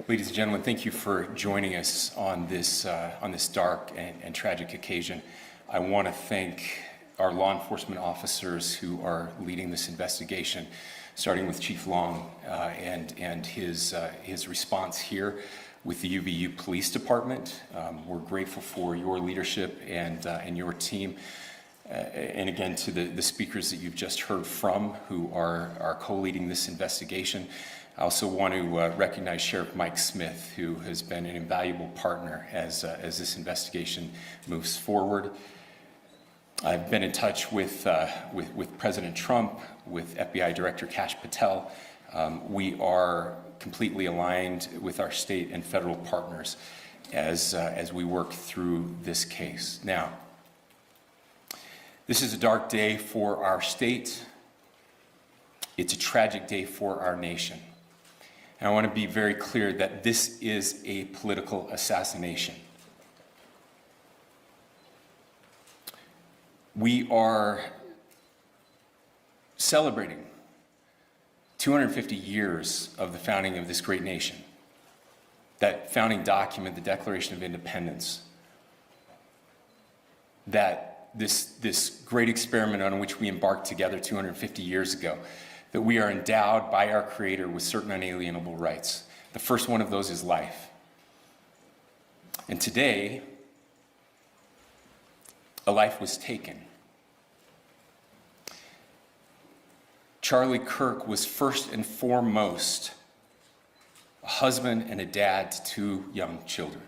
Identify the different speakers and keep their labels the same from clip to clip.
Speaker 1: Ladies and gentlemen, thank you for joining us on this dark and tragic occasion. I want to thank our law enforcement officers who are leading this investigation, starting with Chief Long and his response here with the UVU Police Department. We're grateful for your leadership and your team. And again, to the speakers that you've just heard from who are co-leading this investigation. I also want to recognize Sheriff Mike Smith, who has been an invaluable partner as this investigation moves forward. I've been in touch with President Trump, with FBI Director Kash Patel. We are completely aligned with our state and federal partners as we work through this case. Now, this is a dark day for our state. It's a tragic day for our nation. And I want to be very clear that this is a political assassination. We are celebrating 250 years of the founding of this great nation. That founding document, the Declaration of Independence, that this great experiment on which we embarked together 250 years ago, that we are endowed by our Creator with certain unalienable rights. The first one of those is life. And today, a life was taken. Charlie Kirk was first and foremost a husband and a dad to two young children.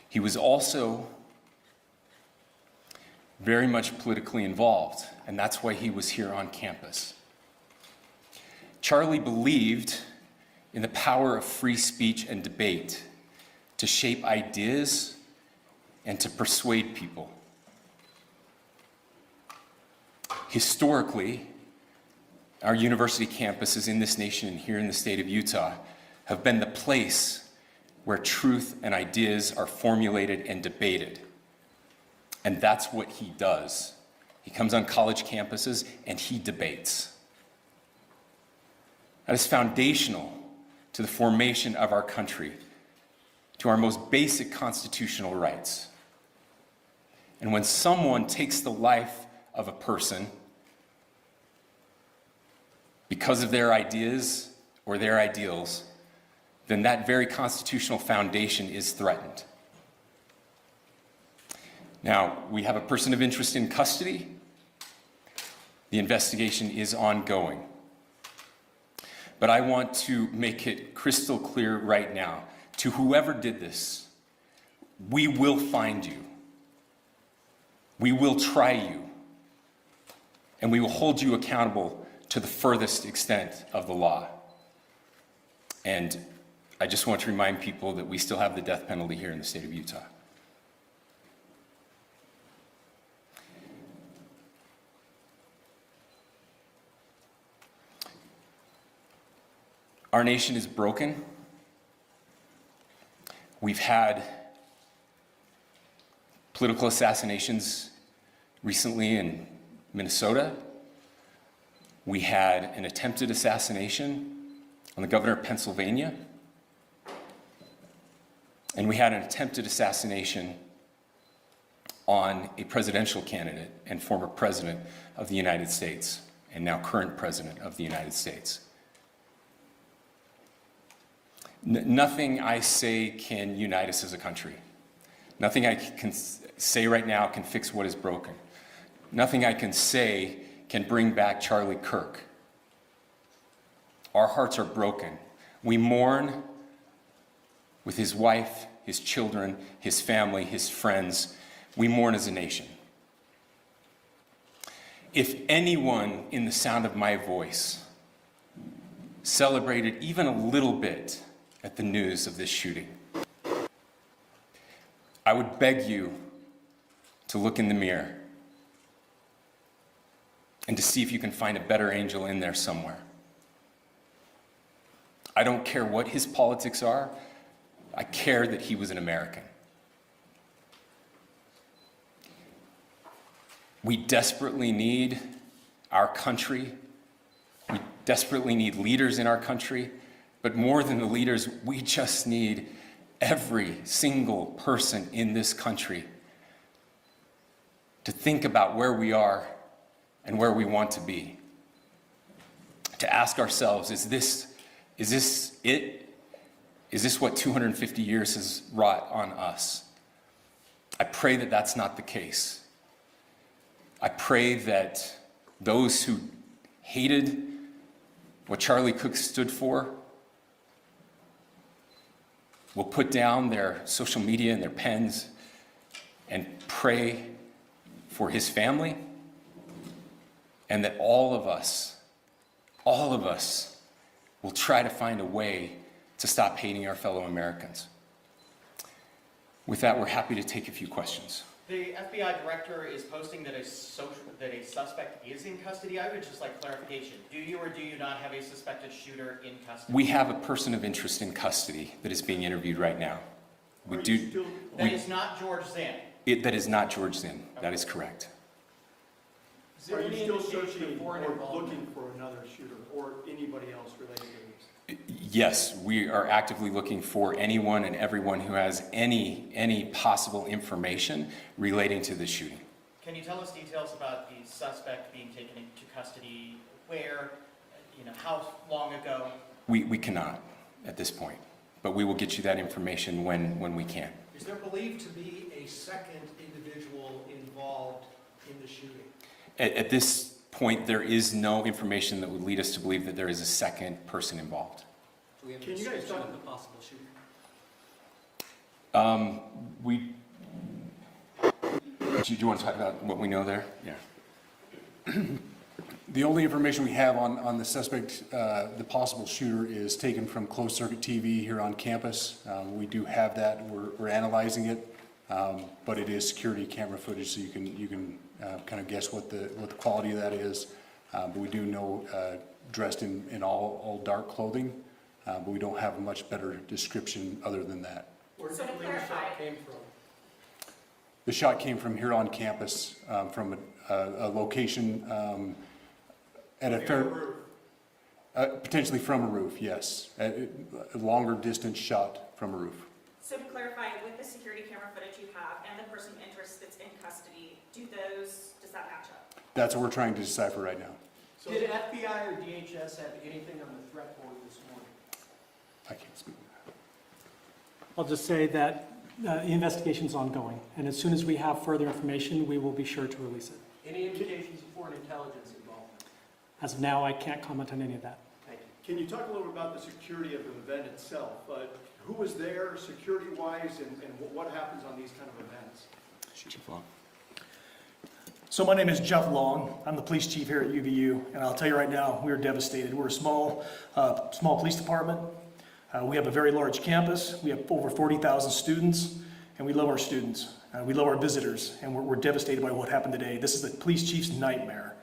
Speaker 1: He was also very much politically involved, and that's why he was here on campus. Charlie believed in the power of free speech and debate to shape ideas and to persuade people. Historically, our university campuses in this nation and here in the state of Utah have been the place where truth and ideas are formulated and debated. And that's what he does. He comes on college campuses and he debates. That is foundational to the formation of our country, to our most basic constitutional rights. And when someone takes the life of a person because of their ideas or their ideals, then that very constitutional foundation is threatened. Now, we have a person of interest in custody. The investigation is ongoing. But I want to make it crystal clear right now, to whoever did this, we will find you. We will try you. And we will hold you accountable to the furthest extent of the law. And I just want to remind people that we still have the death penalty here in the state of Utah. Our nation is broken. We've had political assassinations recently in Minnesota. We had an attempted assassination on the governor of Pennsylvania. And we had an attempted assassination on a presidential candidate and former president of the United States, and now current president of the United States. Nothing I say can unite us as a country. Nothing I can say right now can fix what is broken. Nothing I can say can bring back Charlie Kirk. Our hearts are broken. We mourn with his wife, his children, his family, his friends. We mourn as a nation. If anyone in the sound of my voice celebrated even a little bit at the news of this shooting, I would beg you to look in the mirror and to see if you can find a better angel in there somewhere. I don't care what his politics are. I care that he was an American. We desperately need our country. We desperately need leaders in our country, but more than the leaders, we just need every single person in this country to think about where we are and where we want to be. To ask ourselves, is this it? Is this what 250 years has wrought on us? I pray that that's not the case. I pray that those who hated what Charlie Kirk stood for will put down their social media and their pens and pray for his family, and that all of us will try to find a way to stop hating our fellow Americans. With that, we're happy to take a few questions.
Speaker 2: The FBI director is posting that a suspect is in custody. I would just like clarification. Do you or do you not have a suspected shooter in custody?
Speaker 1: We have a person of interest in custody that is being interviewed right now.
Speaker 2: That is not George Zinn.
Speaker 1: That is not George Zinn. That is correct.
Speaker 3: Are you still searching or looking for another shooter or anybody else related to this?
Speaker 1: Yes, we are actively looking for anyone and everyone who has any possible information relating to this shooting.
Speaker 2: Can you tell us details about the suspect being taken into custody? Where? How long ago?
Speaker 1: We cannot at this point, but we will get you that information when we can.
Speaker 4: Is there believed to be a second individual involved in the shooting?
Speaker 1: At this point, there is no information that would lead us to believe that there is a second person involved.
Speaker 4: Do we have a
Speaker 3: Can you guys
Speaker 4: description
Speaker 3: talk-
Speaker 4: of the possible shooter?
Speaker 1: Do you want to talk about what we know there? Yeah.
Speaker 5: The only information we have on the suspect, the possible shooter, is taken from closed-circuit TV here on campus. We do have that. We're analyzing it, but it is security camera footage, so you can kind of guess what the quality of that is. But we do know dressed in all dark clothing, but we don't have a much better description other than that.
Speaker 4: Where do you believe the shot came from?
Speaker 5: The shot came from here on campus, from a location at a fair, potentially from a roof, yes. A longer distance shot from a roof.
Speaker 6: So to clarify, with the security camera footage you have and the person of interest that's in custody, does that match up?
Speaker 5: That's what we're trying to decipher right now.
Speaker 4: So did FBI or DHS have anything on the threat board this morning?
Speaker 5: I can't speak.
Speaker 7: I'll just say that the investigation's ongoing, and as soon as we have further information, we will be sure to release it.
Speaker 4: Any indications of foreign intelligence involvement?
Speaker 7: As of now, I can't comment on any of that.
Speaker 4: Thank you.
Speaker 3: Can you talk a little bit about the security of the event itself? Who was there security-wise and what happens on these kind of events?
Speaker 8: So my name is Jeff Long. I'm the police chief here at UVU, and I'll tell you right now, we're devastated. We're a small police department. We have a very large campus. We have over 40,000 students, and we love our students. We love our visitors, and we're devastated by what happened today. This is the police chief's nightmare.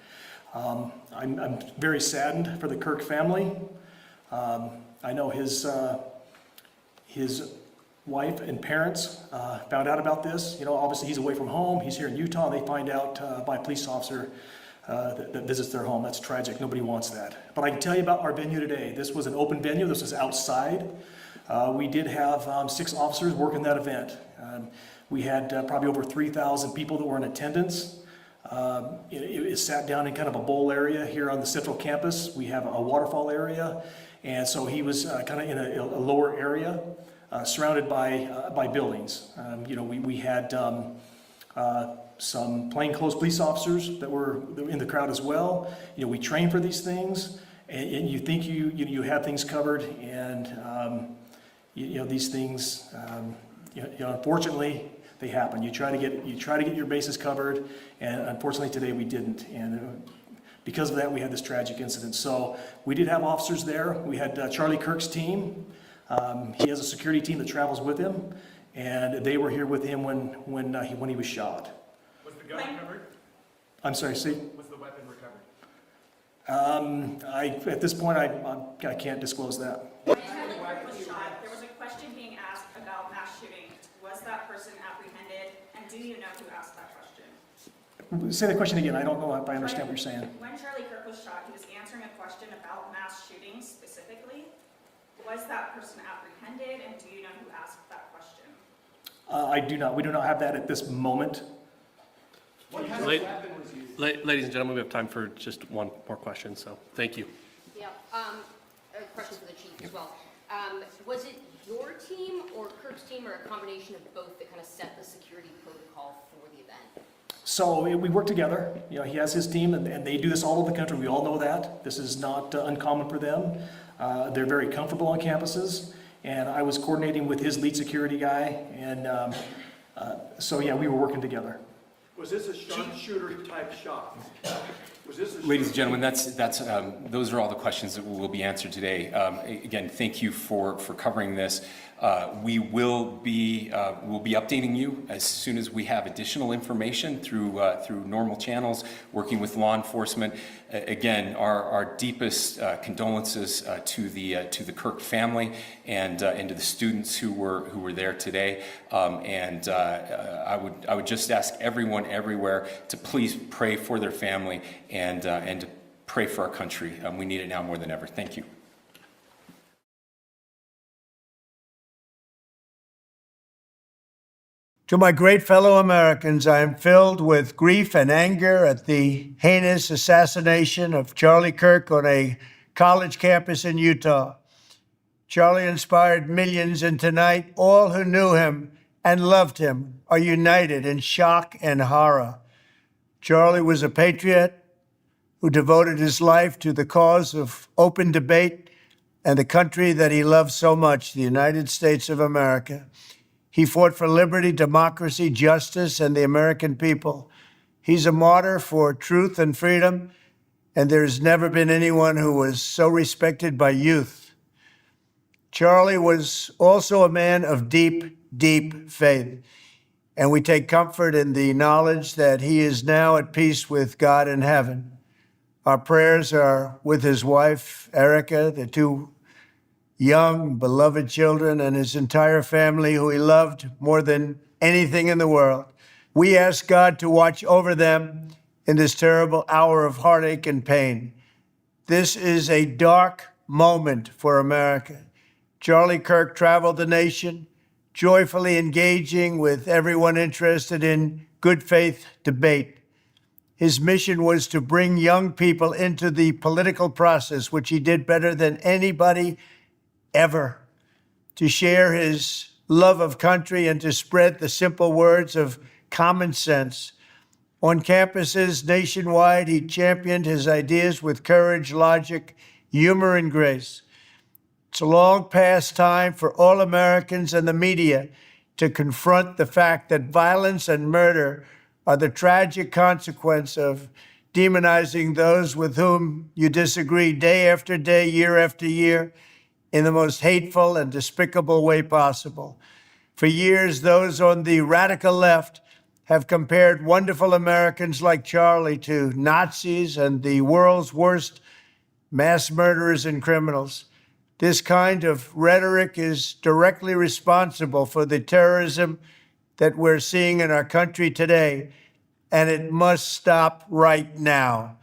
Speaker 8: I'm very saddened for the Kirk family. I know his wife and parents found out about this. Obviously he's away from home. He's here in Utah. They find out by a police officer that visits their home. That's tragic. Nobody wants that. But I can tell you about our venue today. This was an open venue. This was outside. We did have 6 officers working that event. We had probably over 3,000 people that were in attendance. It sat down in kind of a bowl area here on the central campus. We have a waterfall area. And so he was kind of in a lower area. Surrounded by buildings. We had some plainclothes police officers that were in the crowd as well. We train for these things, and you think you have things covered, and these things, unfortunately, they happen. You try to get your bases covered, and unfortunately today we didn't. And because of that, we had this tragic incident. So we did have officers there. We had Charlie Kirk's team. He has a security team that travels with him, and they were here with him when he was shot.
Speaker 4: Was the gun recovered?
Speaker 8: I'm sorry, see?
Speaker 4: Was the weapon recovered?
Speaker 8: At this point, I can't disclose that.
Speaker 6: When Charlie Kirk was shot, there was a question being asked about mass shooting. Was that person apprehended, and do you know who asked that question?
Speaker 8: Say the question again. I don't know if I understand what you're saying.
Speaker 6: When Charlie Kirk was shot, he was answering a question about mass shootings specifically. Was that person apprehended, and do you know who asked that question?
Speaker 8: I do not. We do not have that at this moment.
Speaker 3: What kind of
Speaker 9: Late-
Speaker 3: weapon was used?
Speaker 9: Ladies and gentlemen, we have time for just one more question, so thank you.
Speaker 10: Yeah, a question for the chief as well. Was it your team or Kirk's team, or a combination of both, that kind of set the security protocol for the event?
Speaker 8: So we work together. You know, he has his team, and they do this all over the country. We all know that. This is not uncommon for them. They're very comfortable on campuses, and I was coordinating with his lead security guy, and so yeah, we were working together.
Speaker 3: Was this a sharpshooter type shot? Was this a
Speaker 1: Ladies and gentlemen, those are all the questions that will be answered today. Again, thank you for covering this. We will be updating you as soon as we have additional information through normal channels, working with law enforcement. Again, our deepest condolences to the Kirk family and to the students who were there today. I would just ask everyone everywhere to please pray for their family and to pray for our country. We need it now more than ever. Thank you.
Speaker 11: To my great fellow Americans, I am filled with grief and anger at the heinous assassination of Charlie Kirk on a college campus in Utah. Charlie inspired millions, and tonight, all who knew him and loved him are united in shock and horror. Charlie was a patriot who devoted his life to the cause of open debate and the country that he loved so much, the United States of America. He fought for liberty, democracy, justice, and the American people. He's a martyr for truth and freedom, and there's never been anyone who was so respected by youth. Charlie was also a man of deep, deep faith, and we take comfort in the knowledge that he is now at peace with God in heaven. Our prayers are with his wife, Erica, the two young, beloved children, and his entire family, who he loved more than anything in the world. We ask God to watch over them in this terrible hour of heartache and pain. This is a dark moment for America. Charlie Kirk traveled the nation, joyfully engaging with everyone interested in good faith debate. His mission was to bring young people into the political process, which he did better than anybody ever, to share his love of country and to spread the simple words of common sense. On campuses nationwide, he championed his ideas with courage, logic, humor, and grace. It's a long past time for all Americans and the media to confront the fact that violence and murder are the tragic consequence of demonizing those with whom you disagree day after day, year after year, in the most hateful and despicable way possible. For years, those on the radical left have compared wonderful Americans like Charlie to Nazis and the world's worst mass murderers and criminals. This kind of rhetoric is directly responsible for the terrorism that we're seeing in our country today, and it must stop right now.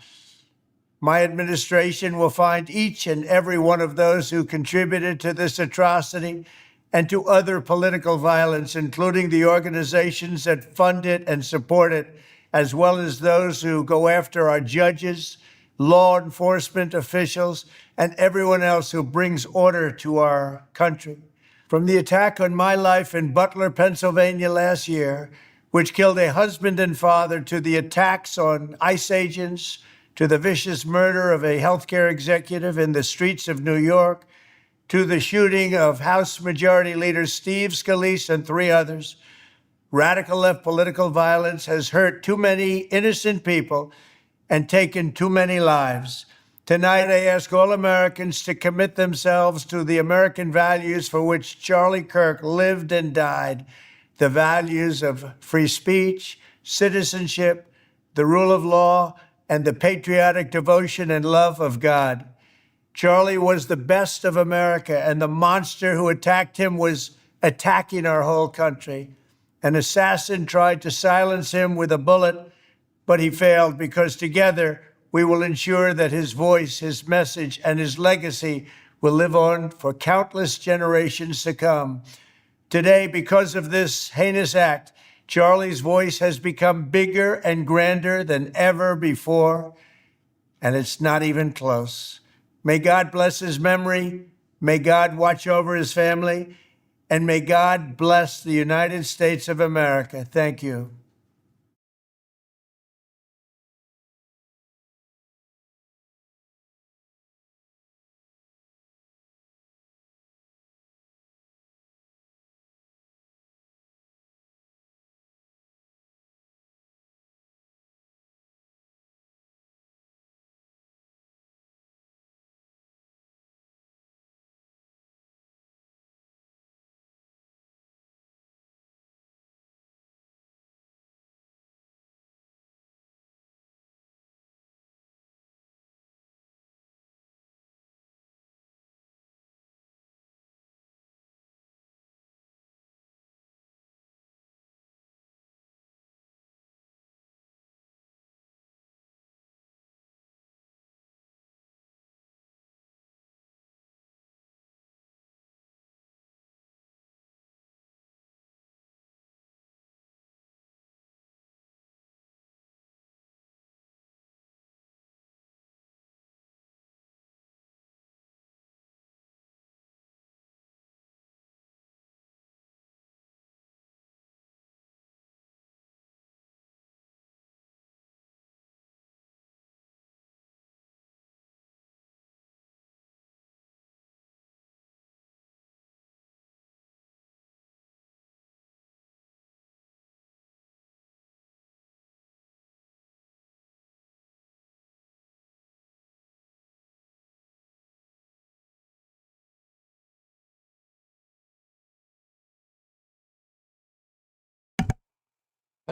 Speaker 11: My administration will find each and every one of those who contributed to this atrocity and to other political violence, including the organizations that fund it and support it, as well as those who go after our judges, law enforcement officials, and everyone else who brings order to our country. From the attack on my life in Butler, Pennsylvania last year, which killed a husband and father, to the attacks on ICE agents, to the vicious murder of a healthcare executive in the streets of New York, to the shooting of House Majority Leader Steve Scalise and 3 others, radical left political violence has hurt too many innocent people and taken too many lives. Tonight, I ask all Americans to commit themselves to the American values for which Charlie Kirk lived and died, the values of free speech, citizenship, the rule of law, and the patriotic devotion and love of God. Charlie was the best of America, and the monster who attacked him was attacking our whole country. An assassin tried to silence him with a bullet, but he failed because together we will ensure that his voice, his message, and his legacy will live on for countless generations to come. Today, because of this heinous act, Charlie's voice has become bigger and grander than ever before, and it's not even close. May God bless his memory, may God watch over his family, and may God bless the United States of America. Thank you.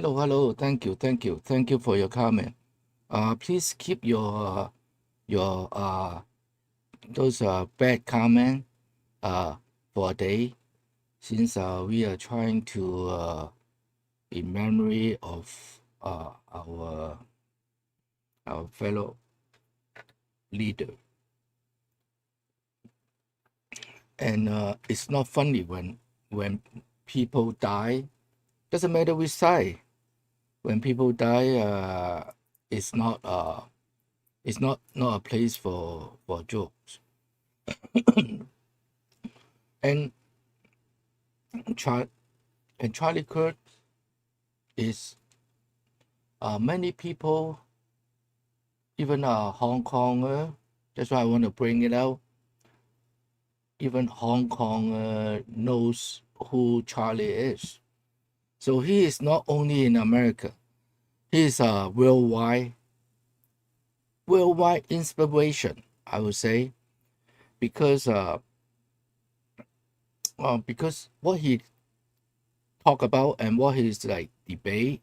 Speaker 12: Hello. Thank you for your comment. Please keep your those bad comment for a day, since we are trying to in memory of our fellow leader. And it's not funny when people die. Doesn't matter which side. When people die, it's not a place for jokes. and Charlie Kirk is many people, even Hong Konger. That's why I want to bring it out. Even Hong Kong knows who Charlie is. So he is not only in America, he is a worldwide inspiration, I would say, because what he talk about and what he's like debate,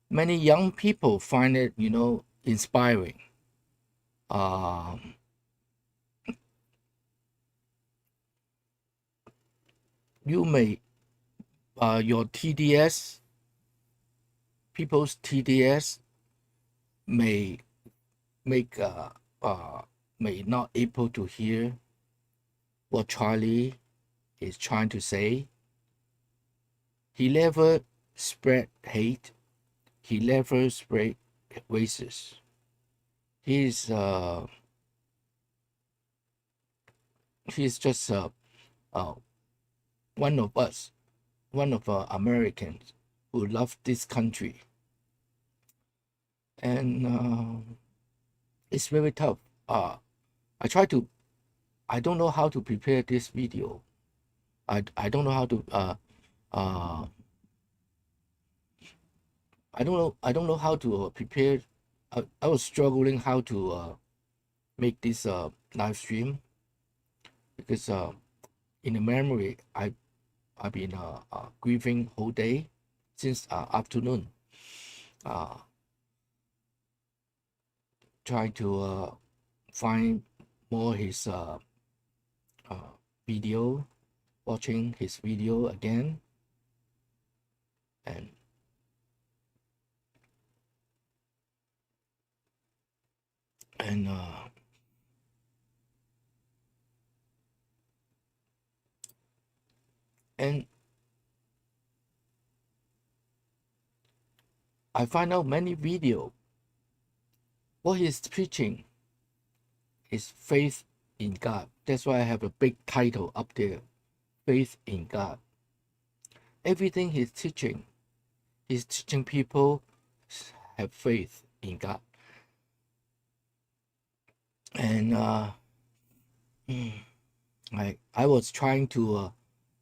Speaker 12: many young people find it, inspiring. You may your TDS, people's TDS may not able to hear what Charlie is trying to say. He never spread hate. He never spread racist. He's just one of us, one of Americans who love this country. And it's very tough. I don't know how to prepare this video. I don't know how to I don't know how to prepare. I was struggling how to make this live stream, because in the memory I've been grieving whole day since afternoon, trying to find more his video, watching his video again, and and I find out many video. What he's preaching is faith in God. That's why I have a big title up there, Faith in God. Everything he's teaching people have faith in God. And I was trying to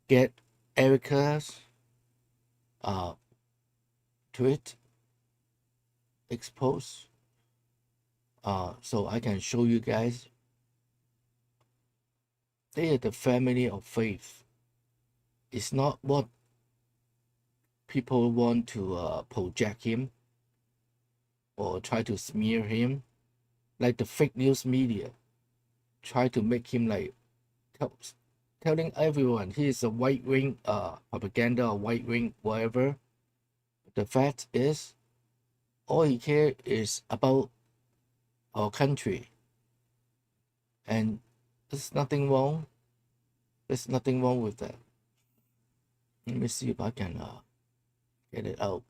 Speaker 12: get Erica's tweet exposed, so I can show you guys. They are the family of faith. It's not what people want to project him or try to smear him, like the fake news media try to make him like telling everyone he is a white wing propaganda or white wing whatever. The fact is, all he cares is about our country, and there's nothing wrong. There's nothing wrong with that. Let me see if I can get it out.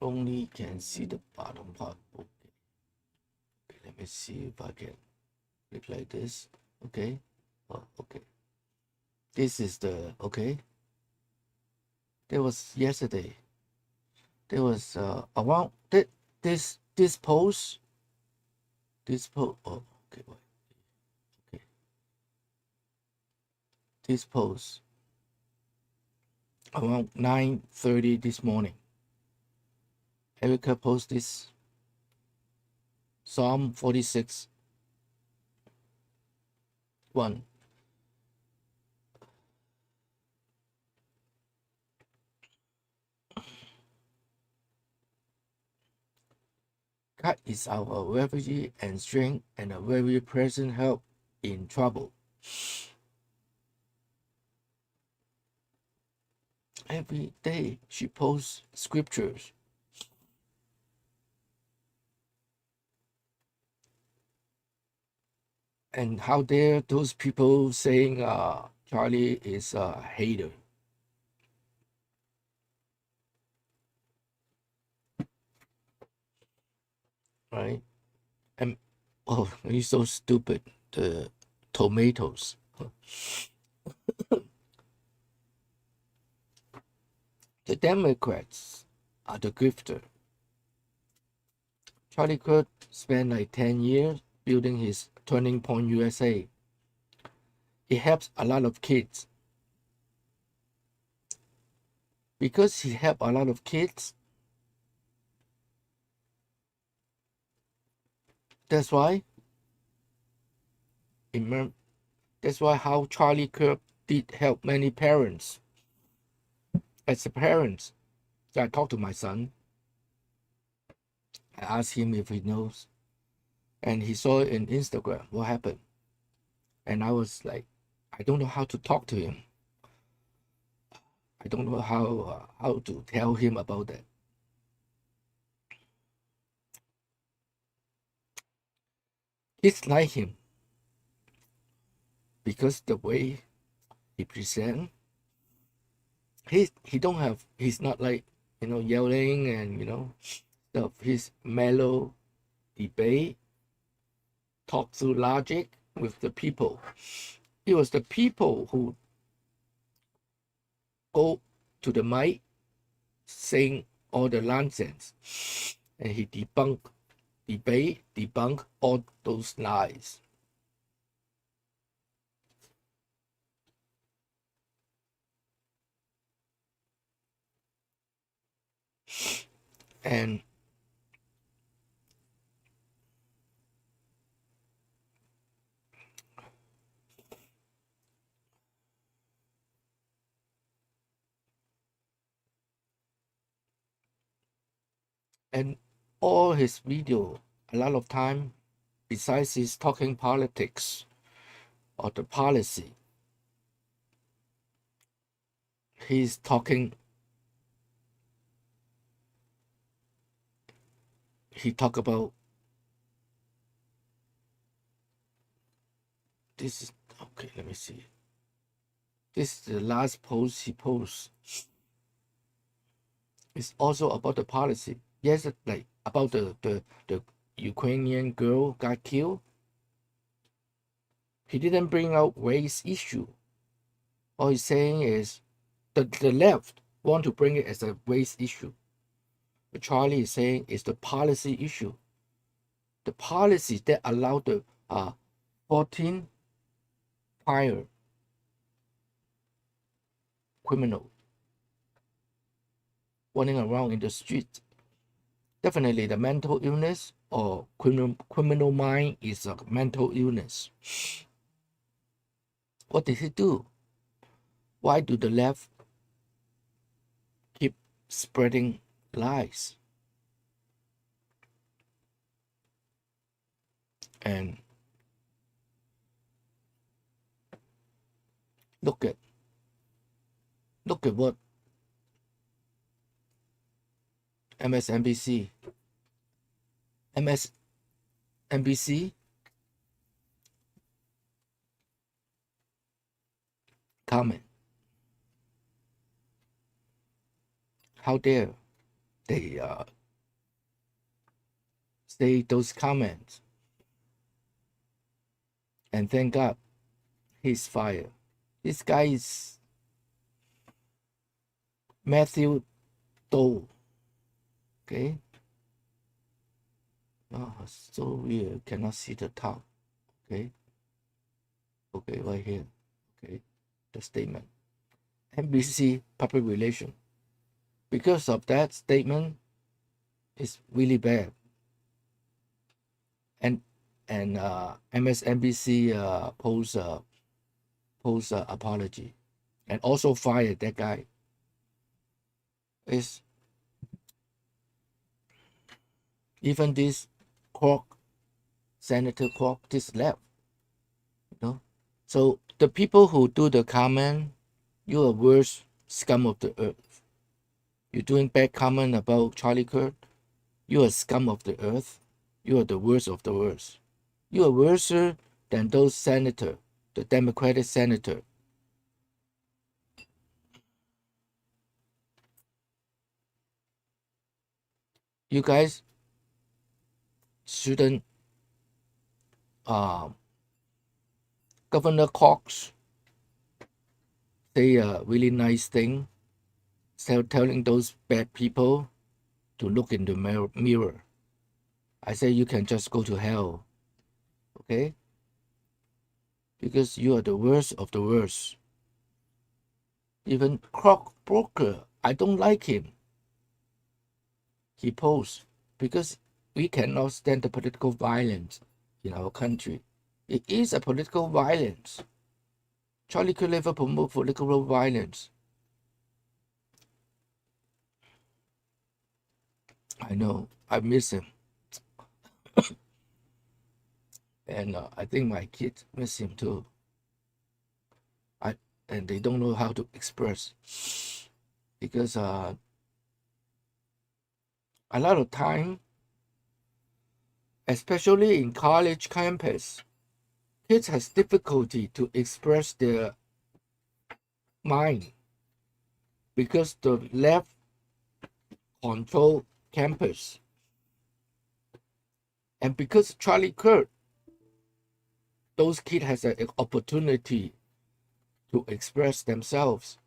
Speaker 12: Only can see the bottom part. Okay. Let me see if I can click like this. Okay. Oh, okay. This is the okay. There was yesterday. There was around this post. This post. Oh, okay. Wait. Okay. This post around 9:30 this morning. Erica posted this Psalm 46:1. God is our refuge and strength and a very present help in trouble. Every day she posts scriptures. And how dare those people saying Charlie is a hater? Right? And oh, he's so stupid. The tomatoes. The Democrats are the grifter. Charlie Kirk spent like 10 years building his Turning Point USA. He helps a lot of kids. Because he helped a lot of kids, that's why how Charlie Kirk did help many parents. As a parent, I talked to my son. I asked him if he knows. And he saw it in Instagram, what happened. And I was like, I don't know how to talk to him. I don't know how to tell him about that. Kids like him because the way he presents, he's not like, yelling and, stuff. He's mellow debate, talk through logic with the people. It was the people who go to the mic saying all the nonsense, and he debunk all those lies. And all his video, a lot of time, besides his talking politics or the policy, he's talking. He talk about this is okay. Let me see. This is the last post he posts. It's also about the policy. Yes, like about the Ukrainian girl got killed. He didn't bring out race issue. All he's saying is the left want to bring it as a race issue. But Charlie is saying it's the policy issue. The policy that allowed the 14 prior criminal running around in the street. Definitely the mental illness or criminal mind is a mental illness. What did he do? Why do the left keep spreading lies? And look at what MSNBC comment. How dare they say those comments? And thank God he's fired. This guy is Matthew Doe. Okay. Oh, so weird. Cannot see the top. Okay. Okay, right here. Okay. The statement. NBC public relation. Because of that statement, it's really bad. And MSNBC post apology and also fired that guy. Is even this Senator Kirk, this left, you know. So the people who do the comment, you are worst scum of the earth. You're doing bad comment about Charlie Kirk, you are scum of the earth. You are the worst of the worst. You are worse than those senator, the Democratic senator. You guys shouldn't. Governor Cox say a really nice thing, telling those bad people to look in the mirror. I say you can just go to hell, okay? Because you are the worst of the worst. Even Croc Broker, I don't like him. He posts because we cannot stand the political violence in our country. It is a political violence. Charlie could never promote political violence. I know, I miss him. And I think my kids miss him too. And they don't know how to express. Because a lot of time, especially in college campus, kids has difficulty to express their mind because the left control campus. And because Charlie Kirk, those kids has an opportunity to express themselves.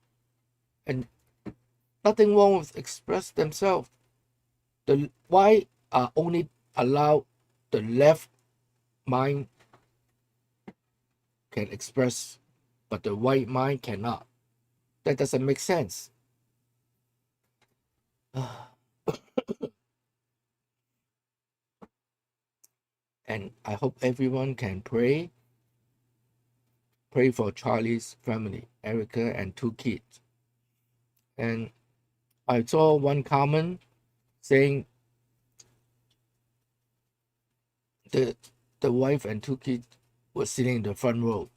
Speaker 12: And nothing wrong with express themselves. Why only allow the left mind can express, but the right mind cannot? That doesn't make sense. And I hope everyone can pray for Charlie's family, Erica and 2 kids. And I saw one comment saying the wife and 2 kids were sitting in the front row.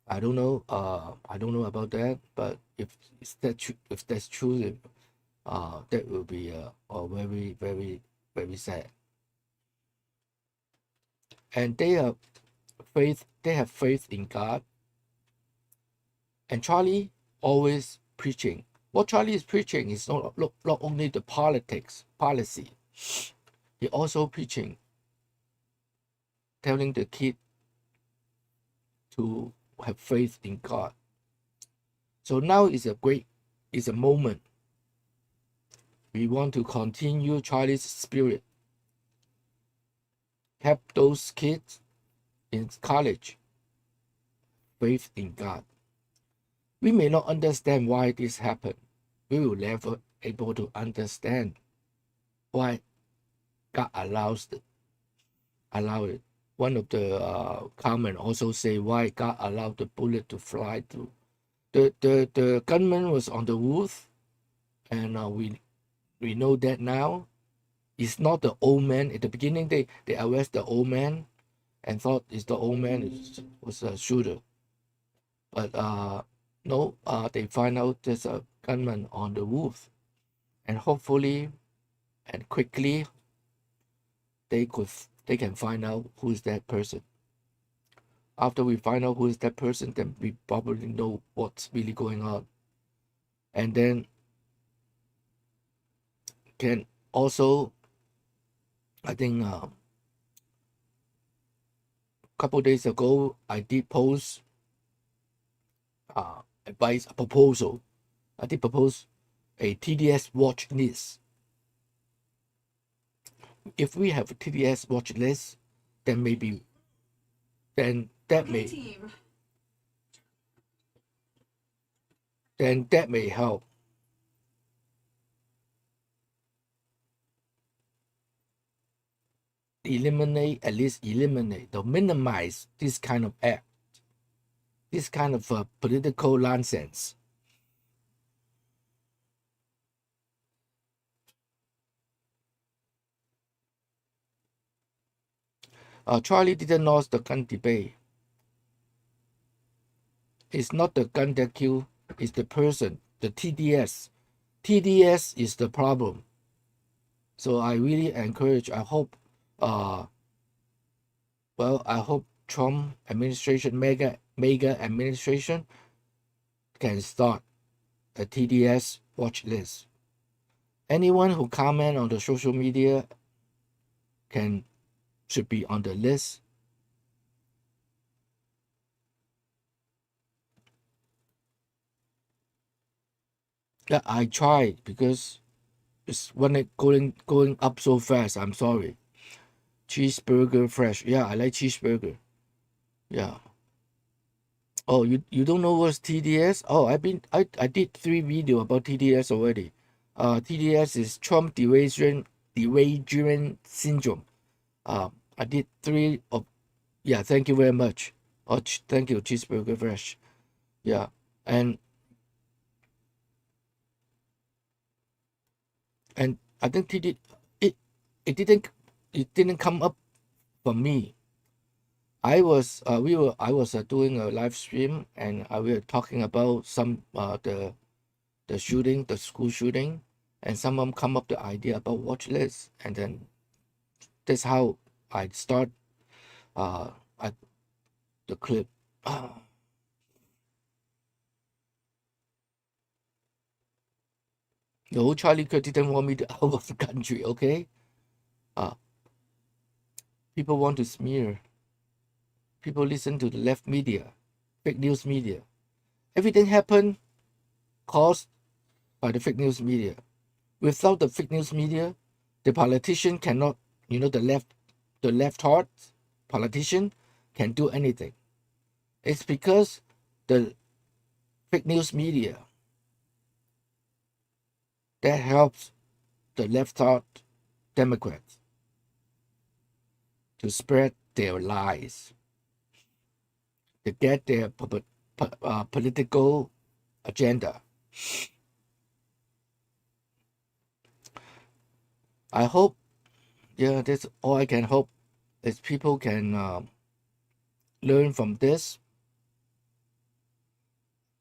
Speaker 12: I don't know about that, but if that's true, that will be very, very, very sad. And they have faith in God. And Charlie always preaching. What Charlie is preaching is not only the policy. He also preaching, telling the kid to have faith in God. So now is a moment. We want to continue Charlie's spirit. Help those kids in college faith in God. We may not understand why this happened. We will never able to understand why God allows it. One of the comment also say why God allowed the bullet to fly through. The gunman was on the roof, and we know that now. It's not the old man. At the beginning, they arrest the old man and thought it's the old man was a shooter. But no, they find out there's a gunman on the roof. And hopefully and quickly, they can find out who is that person. After we find out who is that person, then we probably know what's really going on. And then can also, I think a couple days ago, I did post a proposal. I did propose a TDS watch list. If we have a TDS watch list, then maybe, then that may help. At least eliminate or minimize this kind of act, this kind of political nonsense. Charlie didn't lose the gun debate. It's not the gun that killed, it's the person, the TDS. TDS is the problem. So I really encourage, I hope, I hope Trump administration, mega administration can start a TDS watch list. Anyone who comment on the social media should be on the list. Yeah, I tried because it's when it going up so fast. I'm sorry. Cheeseburger fresh. Yeah, I like cheeseburger. Yeah. Oh, you don't know what's TDS? Oh, I did 3 videos about TDS already. TDS is Trump derangement syndrome. I did 3 of. Yeah, thank you very much. Oh, thank you, cheeseburger fresh. Yeah, and I think it didn't come up for me. I was doing a live stream, and we were talking about some the shooting, the school shooting, and someone come up the idea about watch list, and then that's how I start the clip. No, Charlie Kirk didn't want me to out of the country, okay? People want to smear. People listen to the left media, fake news media. Everything happened caused by the fake news media. Without the fake news media, the politician cannot, the left heart politician can do anything. It's because the fake news media that helps the left heart Democrats to spread their lies, to get their political agenda. I hope, that's all I can hope, is people can learn from this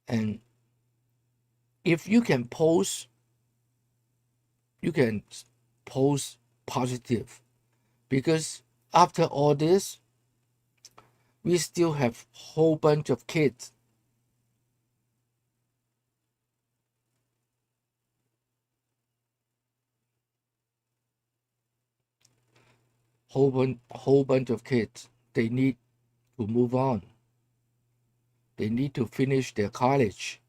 Speaker 12: and if you can post positive, because after all this, we still have whole bunch of kids whole bunch of kids. They need to move on. They need to finish their college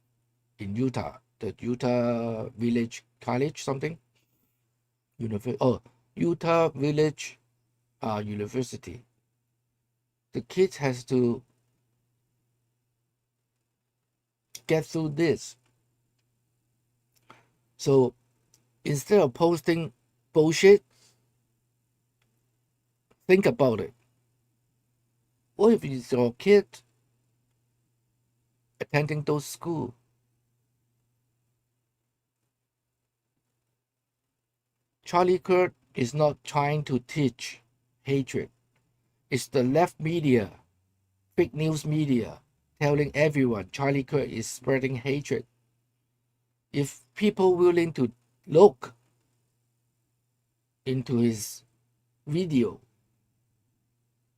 Speaker 12: in Utah, the Utah Village College, something. Utah Village University. The kids has to get through this. So instead of posting bullshit, think about it. What if it's your kid attending those schools? Charlie Kirk is not trying to teach hatred. It's the left media, fake news media, telling everyone Charlie Kirk is spreading hatred. If people willing to look into his video,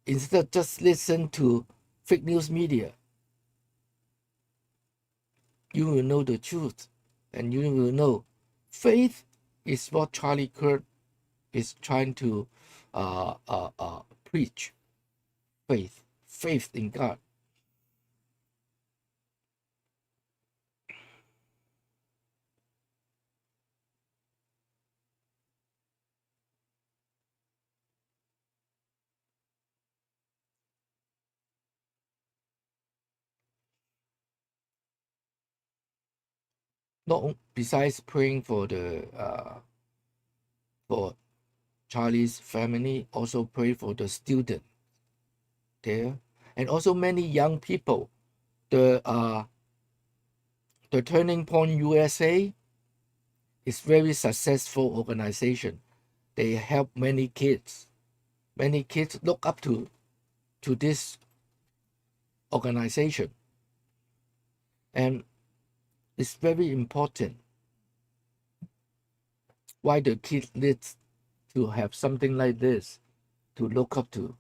Speaker 12: instead of just listen to fake news media, you will know the truth, and you will know faith is what Charlie Kirk is trying to preach. Faith in God. Not besides praying for for Charlie's family, also pray for the student there, and also many young people. The Turning Point USA is very successful organization. They help many kids. Many kids look up to this organization, and it's very important why the kid needs to have something like this to look up to.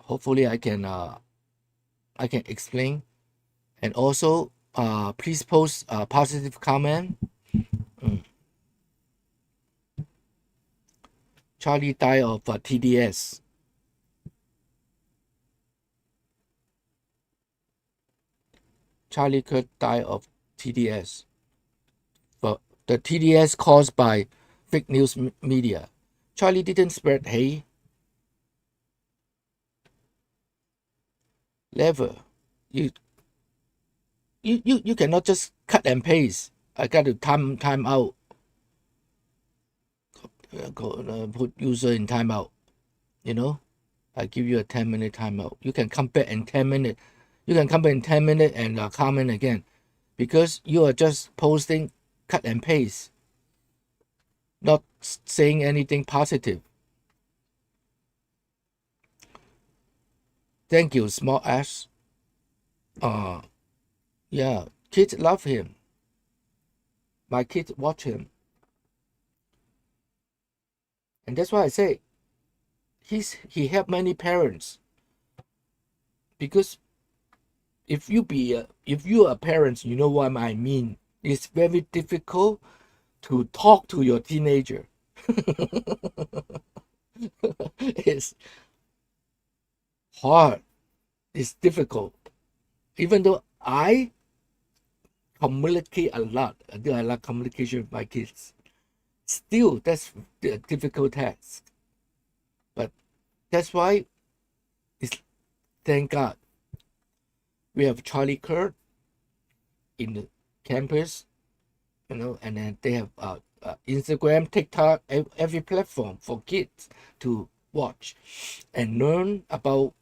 Speaker 12: Hopefully I can explain, and also please post a positive comment. Charlie died of TDS. Charlie Kirk died of TDS. But the TDS caused by fake news media. Charlie didn't spread hate. Never. You cannot just cut and paste. I got to time out. Put user in timeout. I give you a 10-minute timeout. You can come back in 10 minutes. You can come back in 10 minutes and comment again, because you are just posting cut and paste, not saying anything positive. Thank you, small ass. Yeah, kids love him. My kids watch him. And that's why I say he helped many parents. Because if you are parents, you know what I mean. It's very difficult to talk to your teenager. It's hard. It's difficult. Even though I communicate a lot, I do a lot of communication with my kids. Still, that's a difficult task. But that's why thank God we have Charlie Kirk in the campus, and then they have Instagram, TikTok, every platform for kids to watch and learn about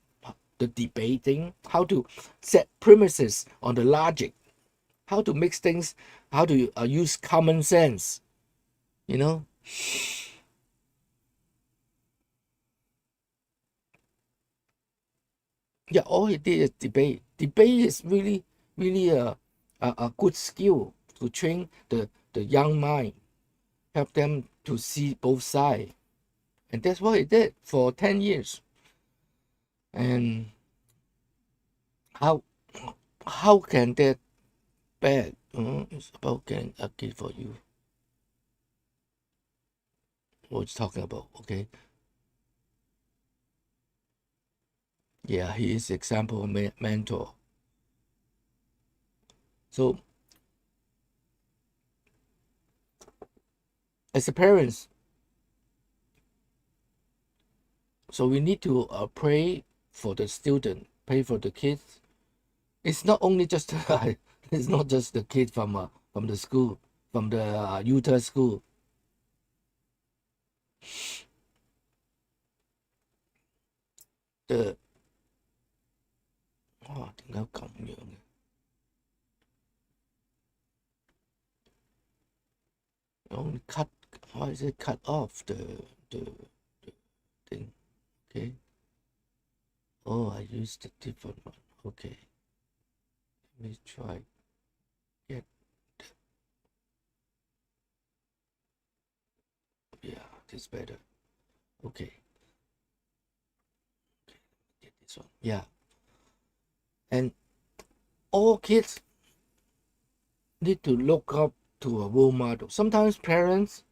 Speaker 12: the debating, how to set premises on the logic, how to mix things, how to use common sense, Yeah, all he did is debate. Debate is really, really a good skill to train the young mind, help them to see both sides. And that's what he did for 10 years. And how can that bad? It's about getting a gift for you. What it's talking about, okay? Yeah, he is example mentor. So, as a parents, so we need to pray for the student, pray for the kids. It's not only just it's not just the kid from the school, from the Utah school. The 哇，點解咁樣嘅？Only cut. Why is it cut off the thing? Okay. Oh, I used a different one. Okay. Let me try. Get. Yeah, this is better. Okay. Get this one. Yeah. And all kids need to look up to a role model. Sometimes parents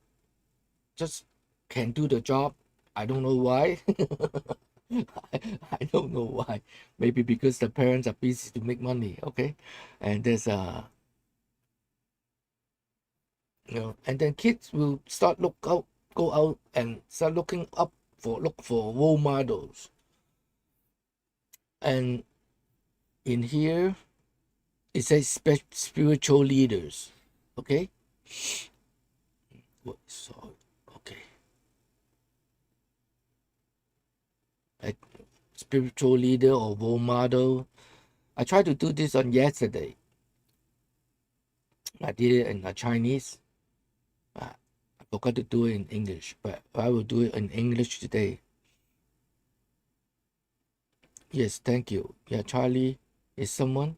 Speaker 12: just can't do the job. I don't know why. I don't know why. Maybe because the parents are busy to make money, okay? And there's and then kids will start go out and start look for role models. And in here, it says spiritual leaders, okay? Sorry, okay. A spiritual leader or role model. I tried to do this on yesterday. I did it in Chinese. I forgot to do it in English, but I will do it in English today. Yes, thank you. Yeah, Charlie is someone.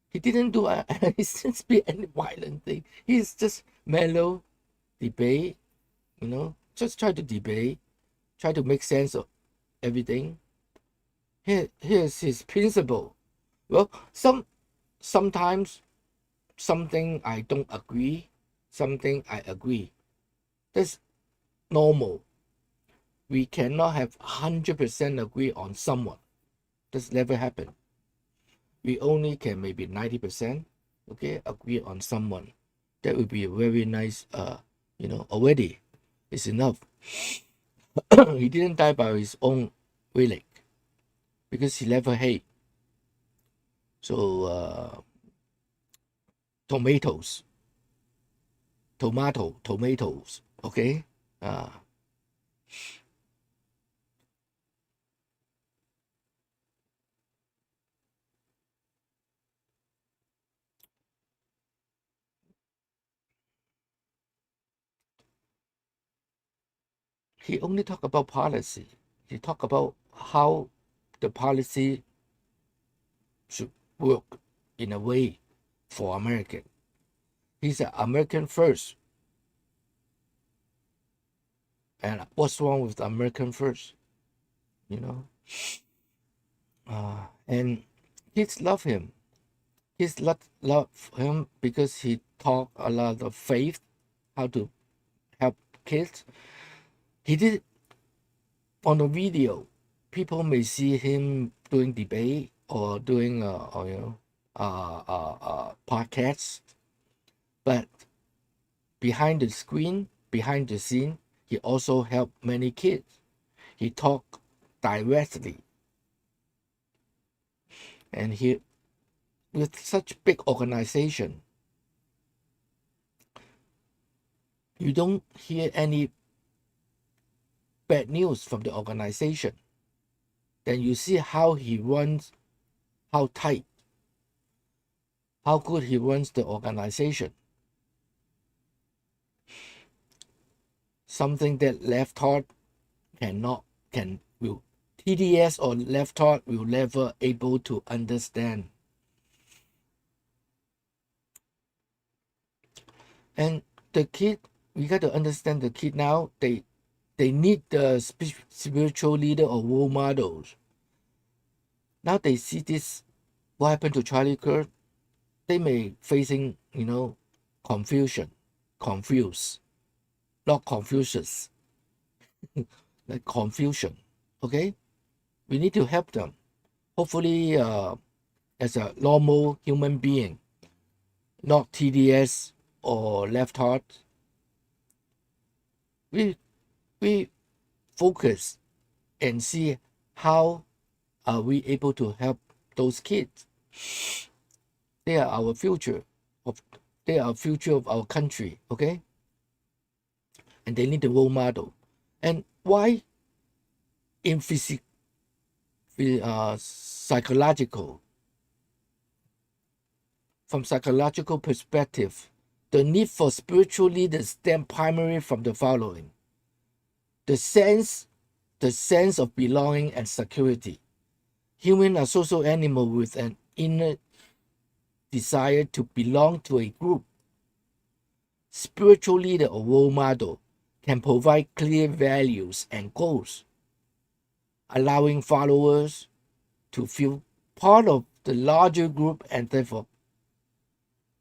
Speaker 12: He didn't do any violent thing. He's just mellow, debate, just try to debate, try to make sense of everything. Here's his principle. Well, sometimes something I don't agree, something I agree. That's normal. We cannot have 100% agree on someone. That's never happened. We only can maybe 90%, okay, agree on someone. That would be a very nice, already. It's enough. He didn't die by his own willing because he never hate. So, tomatoes, okay? He only talk about policy. He talk about how the policy should work in a way for American. He's an American first. And what's wrong with American first? And kids love him. Kids love him because he taught a lot of faith, how to help kids. He did on the video. People may see him doing debate or doing podcasts, but behind the scene, he also helped many kids. He talked directly, and he, with such big organization, you don't hear any bad news from the organization. Then you see how he runs, how tight, how good he runs the organization. Something that left heart TDS or left heart will never able to understand. And the kid, we got to understand the kid now, they need the spiritual leader or role models. Now they see this, what happened to Charlie Kirk, they may facing, confusion, confused, not Confucius, like confusion, okay? We need to help them. Hopefully, as a normal human being, not TDS or left heart, we focus and see how are we able to help those kids. They are our future. They are future of our country, okay? And they need a role model. And why in psychological, from psychological perspective, the need for spiritual leaders stem primarily from the following: the sense of belonging and security. Humans are social animals with an inner desire to belong to a group. Spiritual leader or role model can provide clear values and goals, allowing followers to feel part of the larger group and therefore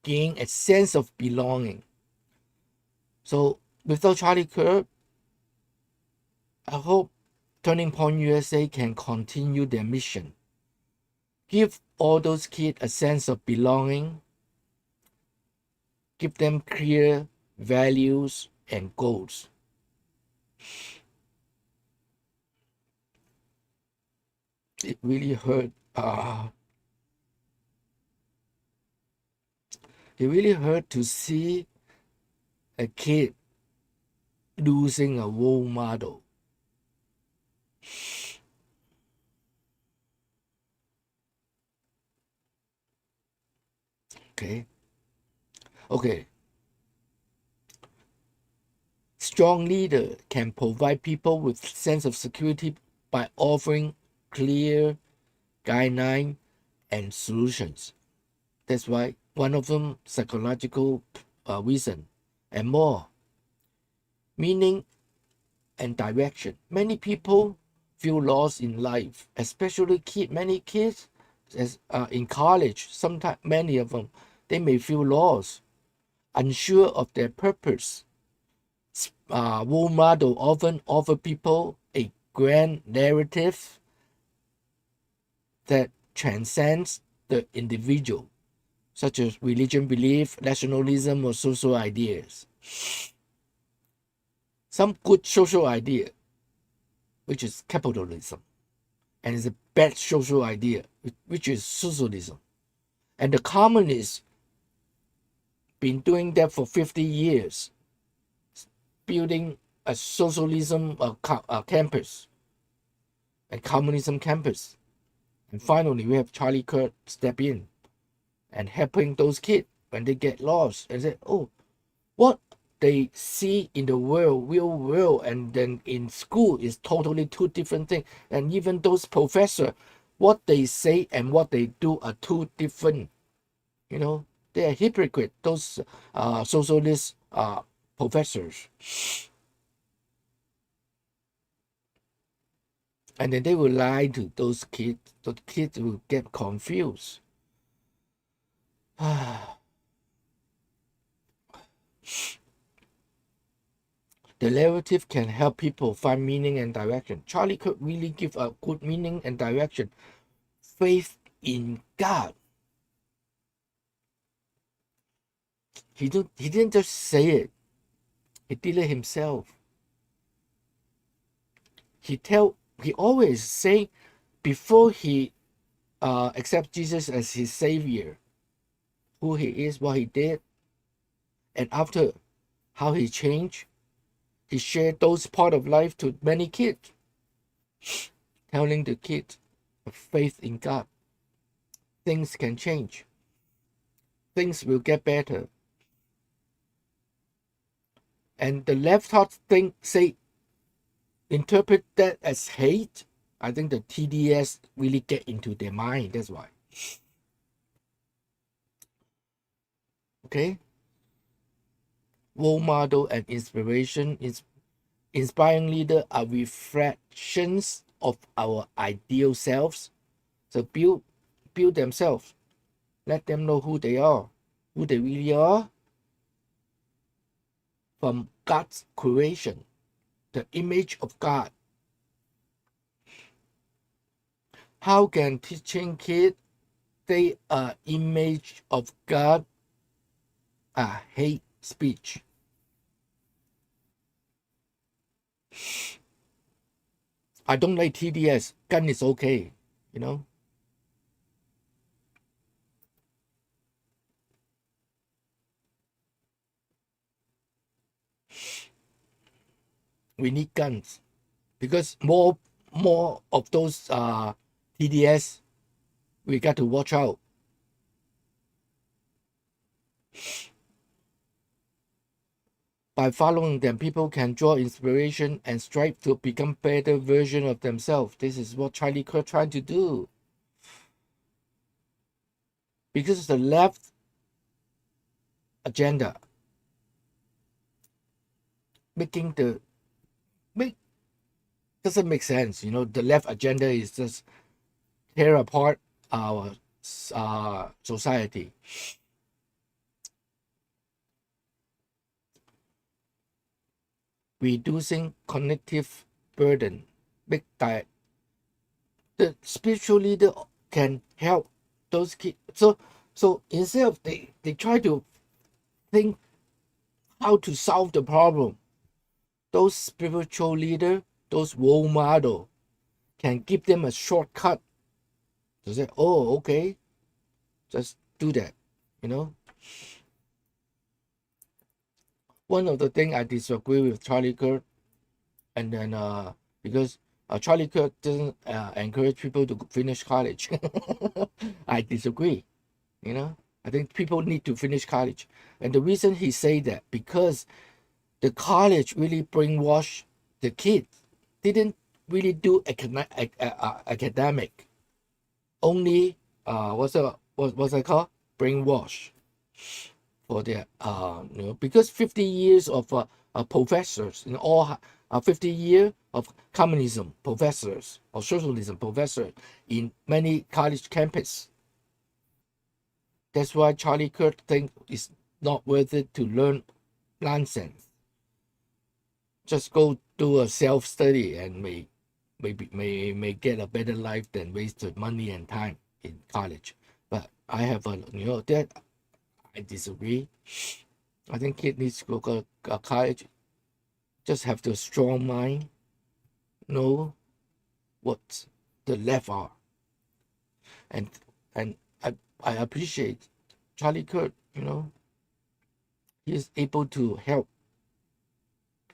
Speaker 12: gain a sense of belonging. So without Charlie Kirk, I hope Turning Point USA can continue their mission. Give all those kids a sense of belonging. Give them clear values and goals. It really hurt. It really hurt to see a kid losing a role model. Okay. Strong leader can provide people with sense of security by offering clear guidelines and solutions. That's why one of them, psychological reason, and more. Meaning and direction. Many people feel lost in life, especially kids. Many kids in college, sometimes many of them, they may feel lost, unsure of their purpose. Role model often offer people a grand narrative that transcends the individual, such as religion belief, nationalism, or social ideas. Some good social idea, which is capitalism, and is a bad social idea, which is socialism. And the communists been doing that for 50 years, building a socialism campus, a communism campus. And finally, we have Charlie Kirk step in and helping those kids when they get lost and say, oh, what they see in the real world and then in school is totally two different things. And even those professors, what they say and what they do are two different. They are hypocrites, those socialist professors. And then they will lie to those kids. The kids will get confused. The narrative can help people find meaning and direction. Charlie Kirk really give a good meaning and direction. Faith in God. He didn't just say it. He did it himself. He always say before he accept Jesus as his savior, who he is, what he did, and after how he changed. He shared those part of life to many kids, telling the kids of faith in God. Things can change. Things will get better. And the left heart thing interpret that as hate. I think the TDS really get into their mind. That's why. Okay. role model and inspiration. Inspiring leaders are reflections of our ideal selves. So build themselves. Let them know who they are, who they really are. From God's creation, the image of God. How can teaching kids they are image of God hate speech? I don't like TDS. Gun is okay, you know. We need guns because more of those TDS, we got to watch out. By following them, people can draw inspiration and strive to become better version of themselves. This is what Charlie Kirk tried to do. Because the left agenda doesn't make sense. You know, the left agenda is just tear apart our society. Reducing cognitive burden. The spiritual leader can help those kids. So instead of they try to think how to solve the problem, those spiritual leader, those role model, can give them a shortcut to say, oh, okay, just do that, you know. One of the things I disagree with Charlie Kirk, and then because Charlie Kirk doesn't encourage people to finish college. I disagree, you know. I think people need to finish college, and the reason he say that because the college really brainwash the kids. Didn't really do academic. Only what's it called? Brainwash for their you know, because 50 years of professors in all 50 years of communism professors or socialism professors in many college campus. That's why Charlie Kirk thinks it's not worth it to learn nonsense. Just go do a self-study and may get a better life than wasted money and time in college. But I have that I disagree. I think kid needs to go to college. Just have the strong mind, know what the left are, and I appreciate Charlie Kirk. You know, he is able to help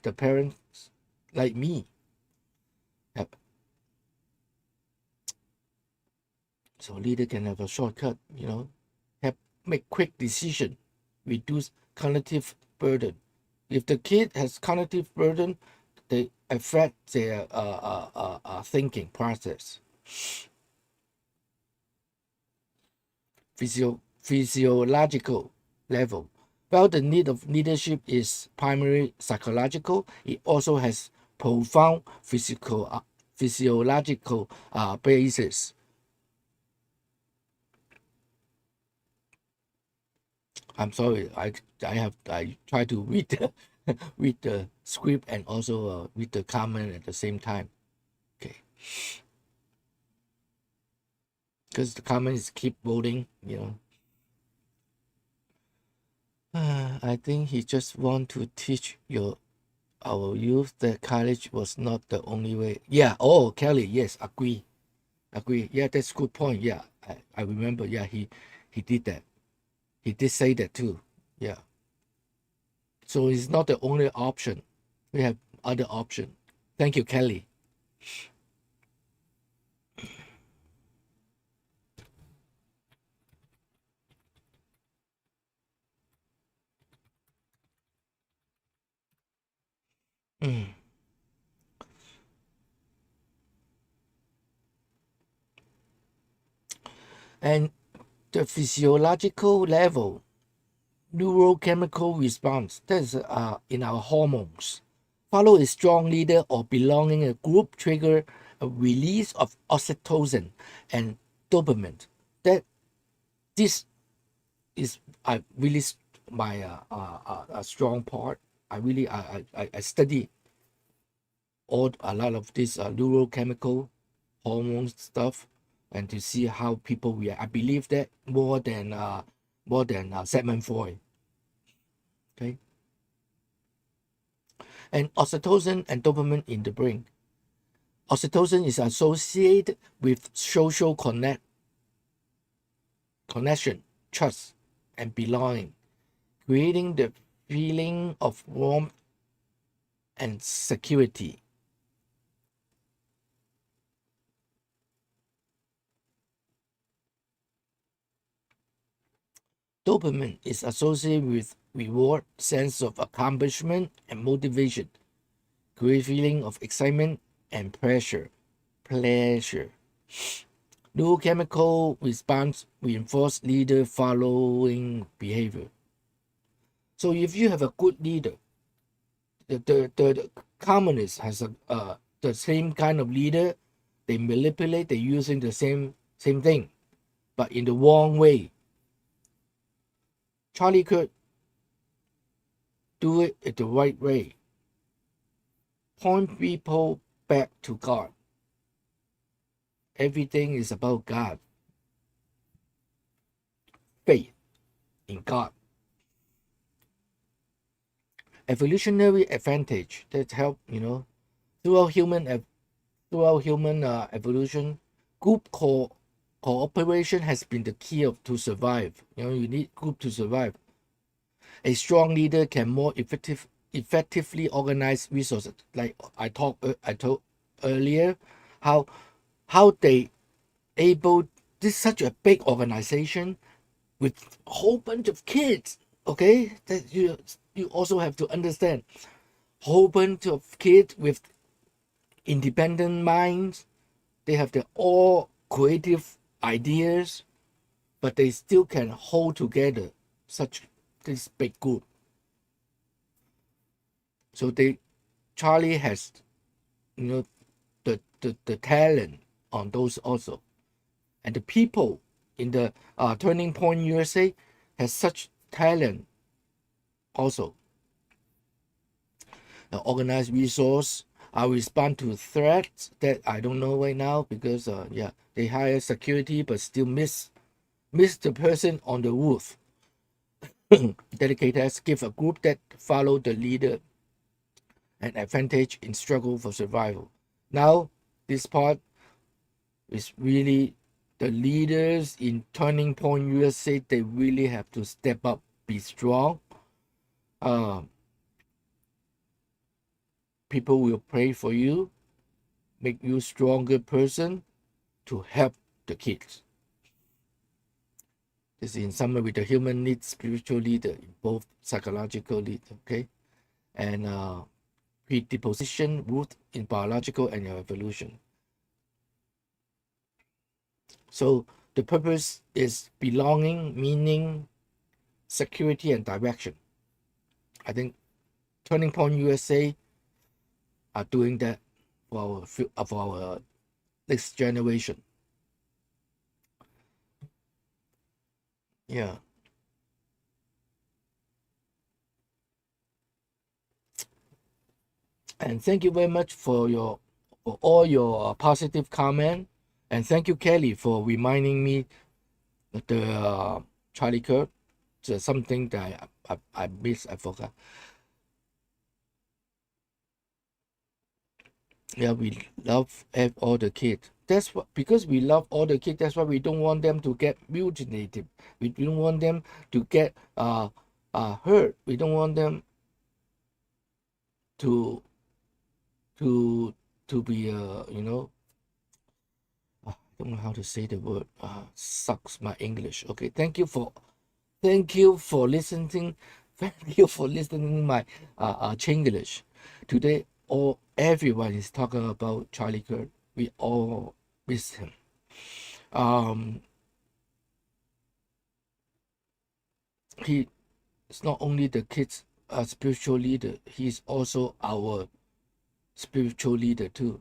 Speaker 12: the parents like me. So leader can have a shortcut, you know, make quick decision, reduce cognitive burden. If the kid has cognitive burden, they affect their thinking process. Physiological level. While the need of leadership is primarily psychological, it also has profound physiological basis. I'm sorry, I try to read the script and also read the comment at the same time. Okay. Because the comments keep voting, you know. I think he just want to teach our youth that college was not the only way. Yeah. Oh, Kelly. Yes. Agree. Yeah, that's a good point. Yeah, I remember. Yeah, he did that. He did say that too. Yeah. So it's not the only option. We have other option. Thank you, Kelly. And the physiological level, neurochemical response, that's in our hormones. Follow a strong leader or belonging a group trigger a release of oxytocin and dopamine. This is really my strong part. I study a lot of this neurochemical hormone stuff, and to see how people react. I believe that more than Sigmund Freud. Okay. And oxytocin and dopamine in the brain. Oxytocin is associated with social connection, trust, and belonging, creating the feeling of warmth and security. Dopamine is associated with reward, sense of accomplishment, and motivation, create feeling of excitement and pleasure. Neurochemical response reinforce leader following behavior. So if you have a good leader, the communist has the same kind of leader. They manipulate, they're using the same thing, but in the wrong way. Charlie Kirk do it in the right way. Point people back to God. Everything is about God. Faith in God. Evolutionary advantage that help, throughout human evolution, group cooperation has been the key to survive. You need group to survive. A strong leader can more effectively organize resources. Like I told earlier, how they able this such a big organization with a whole bunch of kids. Okay, that you also have to understand. Whole bunch of kids with independent minds. They have their all creative ideas, but they still can hold together such this big group. So Charlie has, the talent on those also, and the people in the Turning Point USA has such talent also. The organized resource. I respond to threats that I don't know right now because they hire security but still miss the person on the roof. Dedicators give a group that follow the leader an advantage in struggle for survival. Now this part is really the leaders in Turning Point USA. They really have to step up, be strong. People will pray for you, make you a stronger person to help the kids. This is in summary with the human needs spiritual leader, both psychological leader, okay? And predisposition, root in biological and evolution. So the purpose is belonging, meaning, security, and direction. I think Turning Point USA are doing that for our next generation. Yeah. And thank you very much for all your positive comment, and thank you, Kelly, for reminding me that the Charlie Kirk. It's something that I missed. I forgot. Yeah, we love all the kids. That's what, because we love all the kids. That's why we don't want them to get mutilated. We don't want them to get hurt. We don't want them to be I don't know how to say the word. Sucks my English. Okay, thank you for listening. Thank you for listening my Chinglish. Today everyone is talking about Charlie Kirk. We all miss him. He it's not only the kids spiritual leader, he's also our spiritual leader too.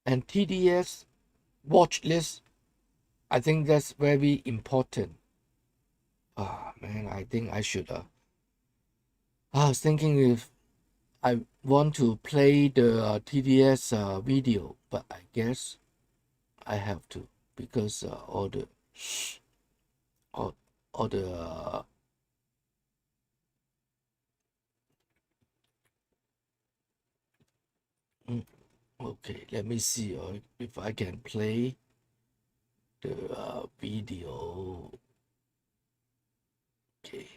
Speaker 12: And TDS watch list, I think that's very important. Ah, man, I think I should. I was thinking if I want to play the TDS video, but I guess I have to because all the okay, let me see if I can play the video. Okay.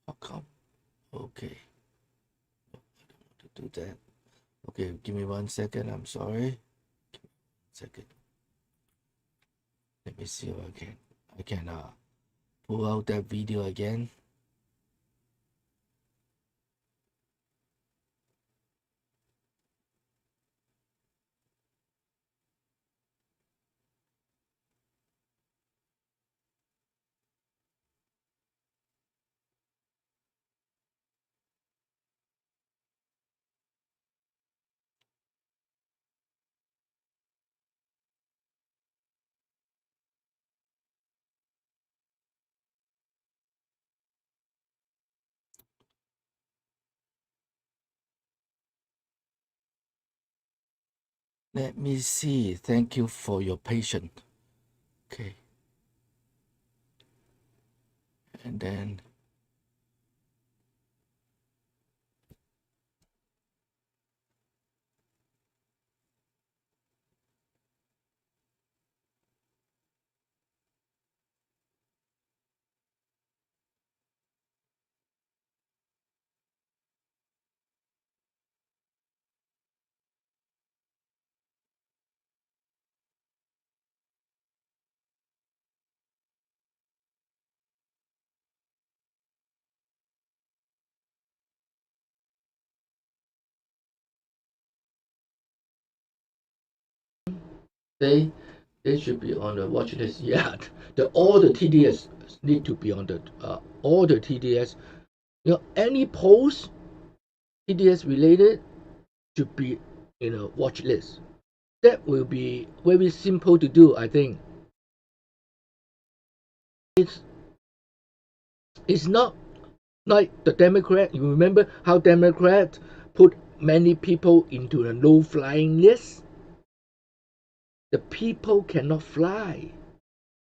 Speaker 12: How come? Okay. I don't want to do that. Okay, give me 1 second. I'm sorry. Give me 1 second. Let me see if I can pull out that video again. Let me see. Thank you for your patience. Okay. And then they should be on the watch list. Yeah, all the TDS need to be on the all the TDS. You know, any post TDS related should be in a watch list. That will be very simple to do, I think. It's not like the Democrat. You remember how Democrats put many people into the no-flying list? The people cannot fly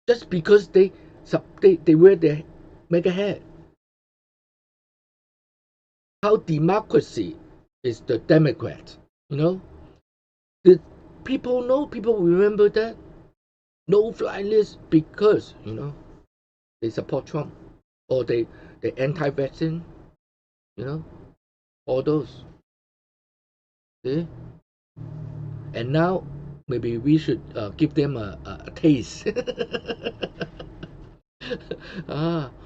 Speaker 12: just because they wear their mega hat. How democracy is the Democrat, you know? The people know, people remember that no fly list because, you know, they support Trump or they anti-vaccine, you know, all those. See? And now maybe we should give them a taste.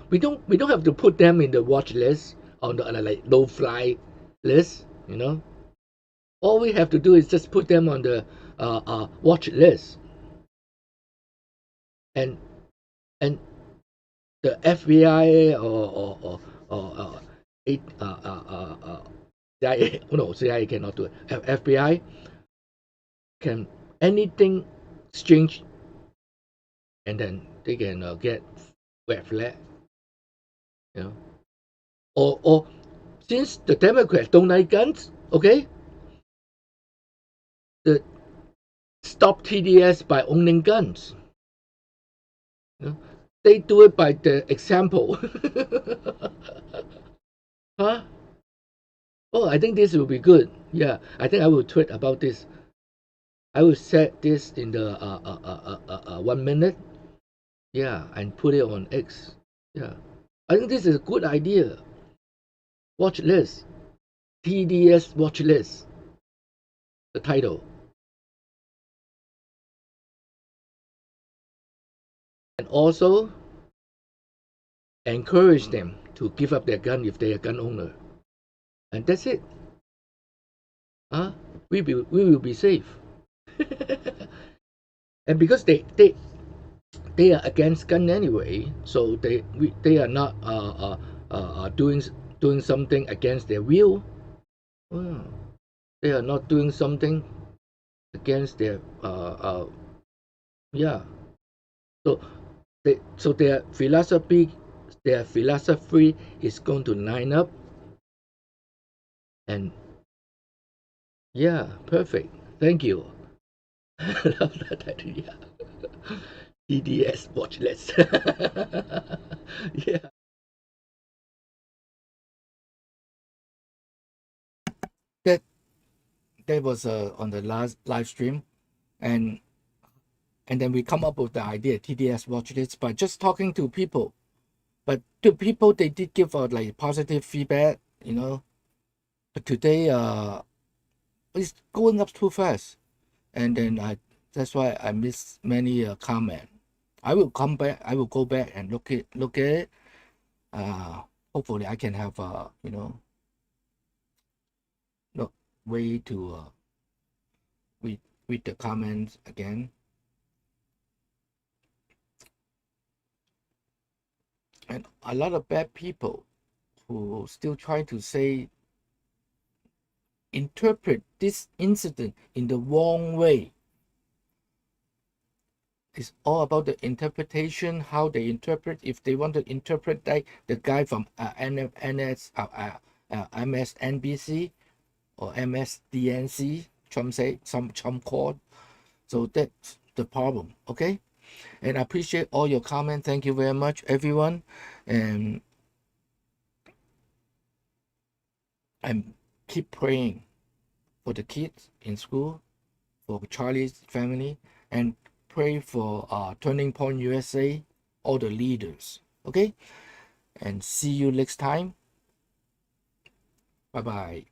Speaker 12: We don't have to put them in the watch list on the like no fly list, you know. All we have to do is just put them on the watch list, and the FBI or CIA, no, CIA cannot do it. FBI can anything strange, and then they can get red flag, you know. Or since the Democrats don't like guns, okay, the stop TDS by owning guns. You know, they do it by the example. Huh? Oh, I think this will be good. Yeah, I think I will tweet about this. I will set this in the 1 minute. Yeah, and put it on X. Yeah, I think this is a good idea. Watch list. TDS watch list, the title. And also encourage them to give up their gun if they are gun owner. And that's it. We will be safe. And because they are against gun anyway, so they are not doing something against their will. They are not doing something against their yeah. So their philosophy is going to line up, and yeah, perfect. Thank you. Love that idea. TDS watch list. Yeah. That was on the last live stream, and then we come up with the idea TDS watch list by just talking to people. But to people, they did give like positive feedback, But today, it's going up too fast, and then that's why I missed many comment. I will come back. I will go back and look at it. Hopefully, I can have way to read the comments again. And a lot of bad people who still try to interpret this incident in the wrong way. It's all about the interpretation, how they interpret. If they want to interpret like the guy from MSNBC or MSDNC, Trump called. So that's the problem, okay? And I appreciate all your comments. Thank you very much, everyone. And keep praying for the kids in school, for Charlie's family, and pray for Turning Point USA, all the leaders, okay? And see you next time. Bye-bye.